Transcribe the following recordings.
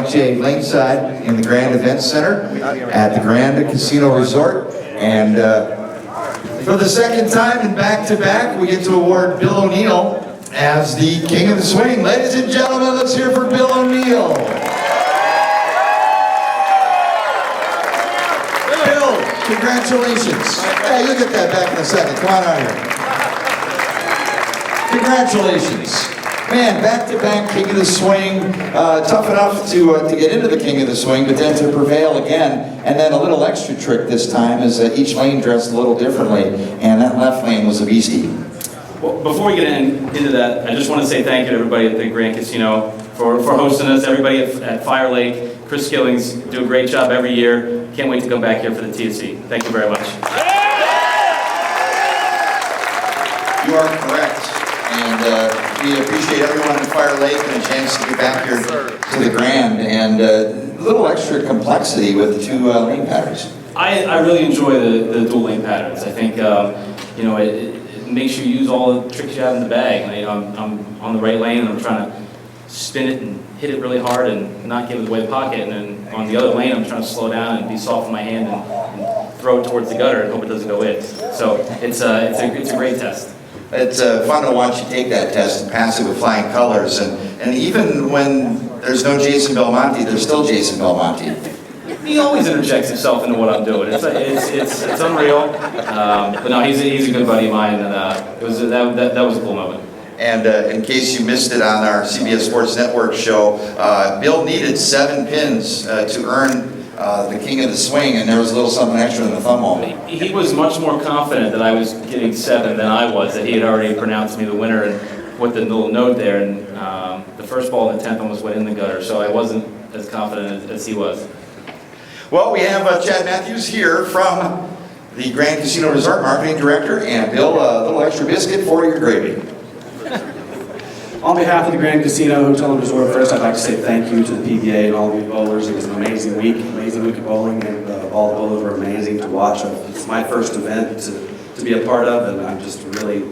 Mike J. Laneside in the Grand Events Center at the Grand Casino Resort. And for the second time in back-to-back, we get to award Bill O'Neill as the King of the Swing. Ladies and gentlemen, let's hear for Bill O'Neill. Bill, congratulations. Hey, you'll get that back in a second. Come on out here. Congratulations. Man, back-to-back King of the Swing. Tough enough to get into the King of the Swing, but then to prevail again. And then a little extra trick this time is each lane dressed a little differently, and that left lane was a beastie. Well, before we get into that, I just want to say thank you to everybody at the Grand Casino for hosting us, everybody at Fire Lake. Chris Skillings do a great job every year. Can't wait to come back here for the TSC. Thank you very much. You are correct. And we appreciate everyone at Fire Lake and a chance to get back here to the Grand, and a little extra complexity with the two lane patterns. I really enjoy the dual lane patterns. I think it makes you use all the tricks you have in the bag. I'm on the right lane and I'm trying to spin it and hit it really hard and not give it away the pocket, and then on the other lane I'm trying to slow down and be soft in my hand and throw it towards the gutter and hope it doesn't go in. So it's a great test. It's fun to watch you take that test and pass it with flying colors, and even when there's no Jason Belmonte, there's still Jason Belmonte. He always interjects himself into what I'm doing. It's unreal. But no, he's a good buddy of mine, and that was a cool moment. And in case you missed it on our CBS Sports Network show, Bill needed 7 pins to earn the King of the Swing, and there was a little something extra in the thumb hole. He was much more confident that I was getting 7 than I was, that he had already pronounced me the winner and put the little note there, and the first ball in the 10th almost went in the gutter, so I wasn't as confident as he was. Well, we have Chad Matthews here from the Grand Casino Resort Marketing Director, and Bill, a little extra biscuit for your gravy. On behalf of the Grand Casino Hotel and Resort, first I'd like to say thank you to the PBA and all of you bowlers. It was an amazing week of bowling, and all the bowlers were amazing to watch. It's my first event to be a part of, and I'm just really,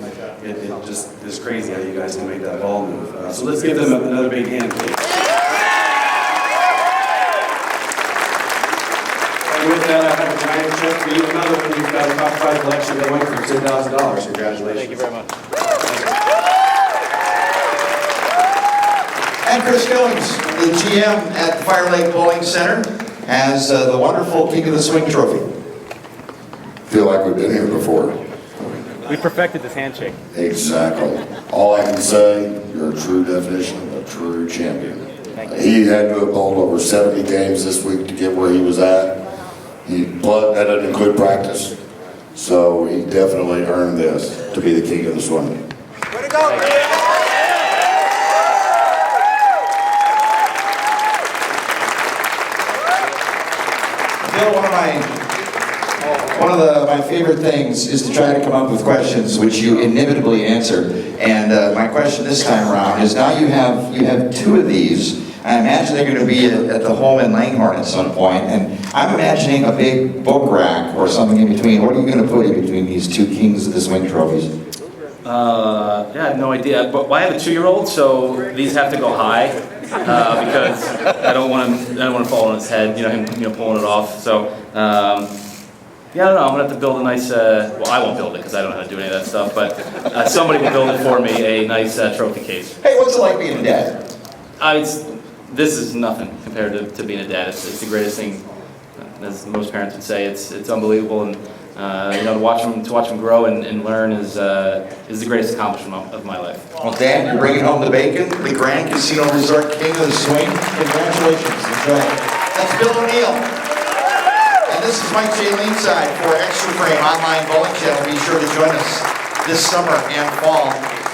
it just is crazy how you guys can make that ball move. So let's give them another big hand, please. And with that, I have a giant check for you. Another one, you've got a top 5 collection going for $10,000. Congratulations. Thank you very much. And Chris Skillings, the GM at the Fire Lake Bowling Center, has the wonderful King of the Swing trophy. Feel like we've been here before. We perfected this handshake. Exactly. All I can say, you're a true definition of a true champion. He had to have bowled over 70 games this week to get where he was at. That didn't include practice. So he definitely earned this to be the King of the Swing. Way to go, Chris! One of my favorite things is to try to come up with questions which you inevitably answer. And my question this time around is, now you have 2 of these. I imagine they're going to be at the home in Langhorne at some point, and I'm imagining a big book rack or something in between. What are you going to put in between these 2 Kings of the Swing trophies? Yeah, I have no idea. But I have a 2-year-old, so these have to go high because I don't want to fall on his head. Him pulling it off. So. Yeah, I don't know. I'm going to have to build a nice, well, I won't build it because I don't know how to do any of that stuff, but somebody will build it for me, a nice trophy case. Hey, what's it like being a dad? This is nothing compared to being a dad. It's the greatest thing, as most parents would say. It's unbelievable, and to watch them grow and learn is the greatest accomplishment of my life. Well, Dan, you're bringing home the bacon, the Grand Casino Resort King of the Swing. Congratulations. Enjoy. That's Bill O'Neill. This is Mike J. Laneside for Extra Frame Online Bowling Channel. Be sure to join us this summer and fall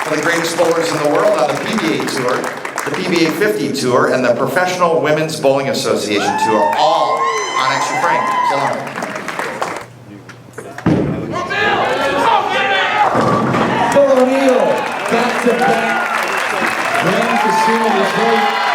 for the greatest bowlers in the world on the PBA Tour, the PBA 50 Tour, and the Professional Women's Bowling Association Tour, all on Extra Frame. So long. Bill O'Neill, back-to-back Grand Casino Resort